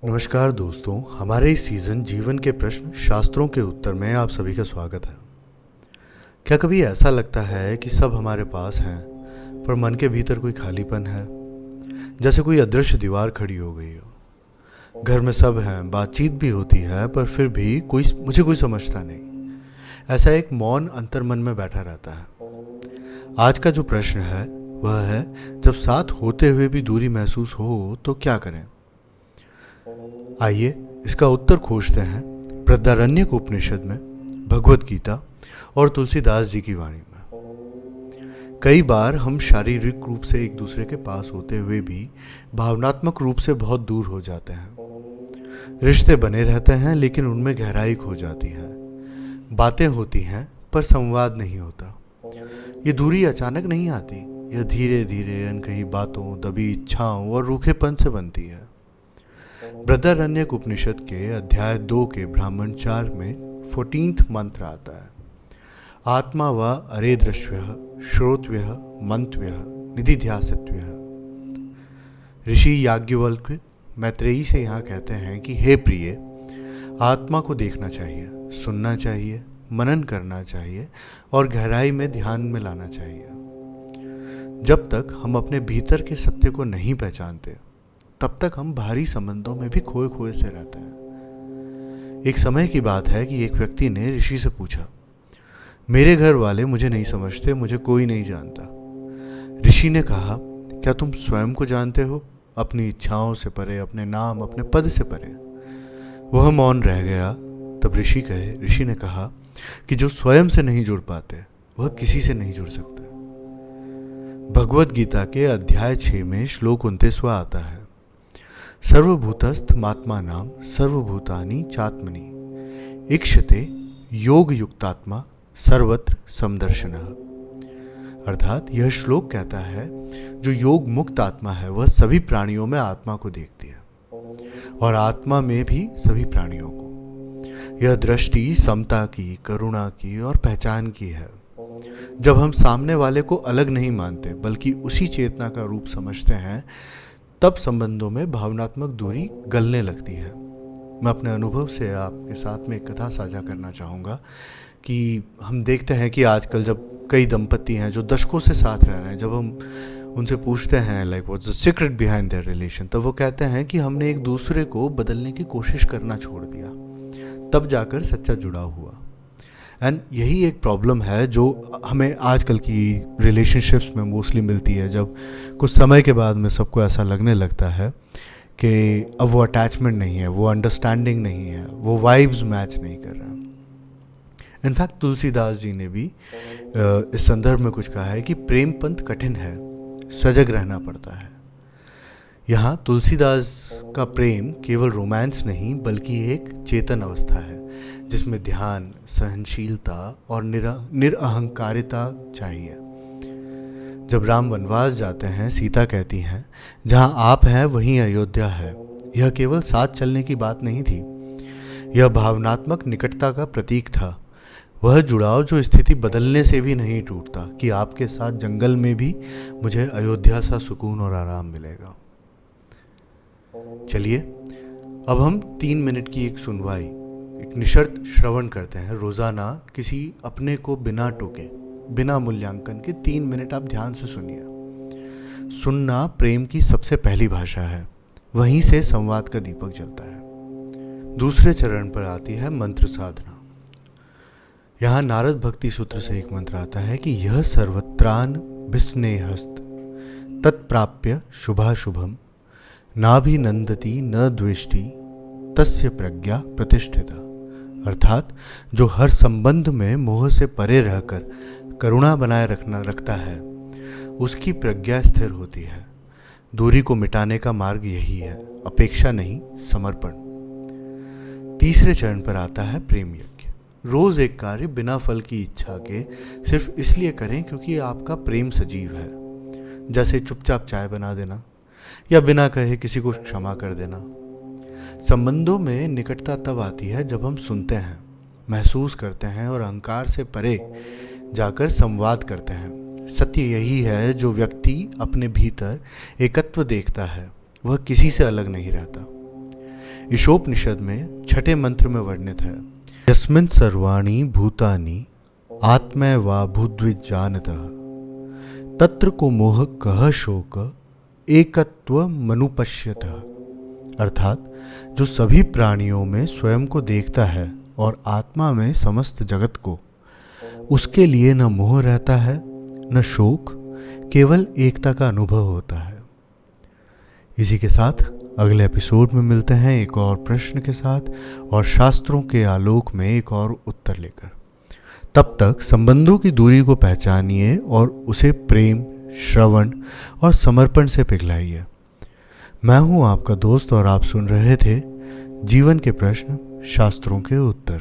नमस्कार दोस्तों, हमारे इस सीज़न जीवन के प्रश्न शास्त्रों के उत्तर में आप सभी का स्वागत है। क्या कभी ऐसा लगता है कि सब हमारे पास हैं पर मन के भीतर कोई खालीपन है, जैसे कोई अदृश्य दीवार खड़ी हो गई हो। घर में सब हैं, बातचीत भी होती है, पर फिर भी कोई समझता नहीं। ऐसा एक मौन अंतर्मन में बैठा रहता है। आज का जो प्रश्न है वह है, जब साथ होते हुए भी दूरी महसूस हो तो क्या करें। आइए इसका उत्तर खोजते हैं बृहदारण्यक उपनिषद में, भगवत गीता और तुलसीदास जी की वाणी में। कई बार हम शारीरिक रूप से एक दूसरे के पास होते हुए भी भावनात्मक रूप से बहुत दूर हो जाते हैं। रिश्ते बने रहते हैं लेकिन उनमें गहराई खो जाती है। बातें होती हैं पर संवाद नहीं होता। ये दूरी अचानक नहीं आती, यह धीरे धीरे अनकही बातों, दबी इच्छाओं और रूखेपन से बनती है। बृहदारण्यक उपनिषद के अध्याय 2 के ब्राह्मण 4 में 14th मंत्र आता है। आत्मा व अरे दृश्यः श्रोतव्यः मंतव्यः निधिध्यासत्व्यः। ऋषि याज्ञवल्क्य मैत्रेयी से यहाँ कहते हैं कि हे प्रिय, आत्मा को देखना चाहिए, सुनना चाहिए, मनन करना चाहिए और गहराई में ध्यान में लाना चाहिए। जब तक हम अपने भीतर के सत्य को नहीं पहचानते तब तक हम बाहरी संबंधों में भी खोए खोए से रहते हैं। एक समय की बात है कि एक व्यक्ति ने ऋषि से पूछा, मेरे घर वाले मुझे नहीं समझते, मुझे कोई नहीं जानता। ऋषि ने कहा, क्या तुम स्वयं को जानते हो, अपनी इच्छाओं से परे, अपने नाम, अपने पद से परे। वह मौन रह गया। तब ऋषि ने कहा कि जो स्वयं से नहीं जुड़ पाते वह किसी से नहीं जुड़ सकते। भगवत गीता के अध्याय 6 में श्लोक 29वां आता है। सर्वभूतस्थमात्मानां सर्वभूतानि चात्मनि इक्षते योग युक्तात्मा सर्वत्र समदर्शनः। अर्थात यह श्लोक कहता है, जो योग मुक्त आत्मा है वह सभी प्राणियों में आत्मा को देखती है और आत्मा में भी सभी प्राणियों को। यह दृष्टि समता की, करुणा की और पहचान की है। जब हम सामने वाले को अलग नहीं मानते बल्कि उसी चेतना का रूप समझते हैं, तब संबंधों में भावनात्मक दूरी गलने लगती है। मैं अपने अनुभव से आपके साथ में एक कथा साझा करना चाहूँगा कि हम देखते हैं कि आजकल जब कई दंपति हैं जो दशकों से साथ रह रहे हैं, जब हम उनसे पूछते हैं like what's the secret behind there relation, तब वो कहते हैं कि हमने एक दूसरे को बदलने की कोशिश करना छोड़ दिया, तब जाकर सच्चा जुड़ाव हुआ। एंड यही एक प्रॉब्लम है जो हमें आजकल की रिलेशनशिप्स में मोस्टली मिलती है। जब कुछ समय के बाद में सबको ऐसा लगने लगता है कि अब वो अटैचमेंट नहीं है, वो अंडरस्टैंडिंग नहीं है, वो वाइब्स मैच नहीं कर रहा। इनफैक्ट तुलसीदास जी ने भी इस संदर्भ में कुछ कहा है कि प्रेम पंथ कठिन है, सजग रहना पड़ता है। यहाँ तुलसीदास का प्रेम केवल रोमांस नहीं बल्कि एक चेतन अवस्था है, जिसमें ध्यान, सहनशीलता और निरअहंकारिता चाहिए। जब राम वनवास जाते हैं, सीता कहती हैं, जहाँ आप हैं वहीं अयोध्या है। यह केवल साथ चलने की बात नहीं थी, यह भावनात्मक निकटता का प्रतीक था। वह जुड़ाव जो स्थिति बदलने से भी नहीं टूटता कि आपके साथ जंगल में भी मुझे अयोध्या सा सुकून और आराम मिलेगा। चलिए अब हम 3 मिनट की एक सुनवाई, एक निशर्त श्रवण करते हैं। रोज़ाना किसी अपने को बिना टोके, बिना मूल्यांकन के 3 मिनट आप ध्यान से सुनिए। सुनना प्रेम की सबसे पहली भाषा है, वहीं से संवाद का दीपक जलता है। दूसरे चरण पर आती है मंत्र साधना। यहाँ नारद भक्ति सूत्र से एक मंत्र आता है कि यह सर्वत्रान विस्नेहस्त तत्प्राप्य शुभाशुभम नाभिनंदति न द्वेष्टि तस्य प्रज्ञा प्रतिष्ठिता। अर्थात जो हर संबंध में मोह से परे रहकर करुणा बनाए रखता है, उसकी प्रज्ञा स्थिर होती है। दूरी को मिटाने का मार्ग यही है, अपेक्षा नहीं, समर्पण। तीसरे चरण पर आता है प्रेम यज्ञ। रोज एक कार्य बिना फल की इच्छा के सिर्फ इसलिए करें क्योंकि आपका प्रेम सजीव है, जैसे चुपचाप चाय बना देना या बिना कहे किसी को क्षमा कर देना। संबंधों में निकटता तब आती है जब हम सुनते हैं, महसूस करते हैं और अहंकार से परे जाकर संवाद करते हैं। सत्य यही है, जो व्यक्ति अपने भीतर एकत्व देखता है वह किसी से अलग नहीं रहता। ईशोपनिषद में छठे मंत्र में वर्णित है। यस्मिन् सर्वाणि भूतानि आत्मैवा भूद्विजानतः तत्र को मोह कह शोक एकत्व मनुपश्यतः। अर्थात जो सभी प्राणियों में स्वयं को देखता है और आत्मा में समस्त जगत को, उसके लिए न मोह रहता है न शोक, केवल एकता का अनुभव होता है। इसी के साथ अगले एपिसोड में मिलते हैं एक और प्रश्न के साथ और शास्त्रों के आलोक में एक और उत्तर लेकर। तब तक संबंधों की दूरी को पहचानिए और उसे प्रेम, श्रवण और समर्पण से पिघलाइए। मैं हूं आपका दोस्त और आप सुन रहे थे जीवन के प्रश्न, शास्त्रों के उत्तर।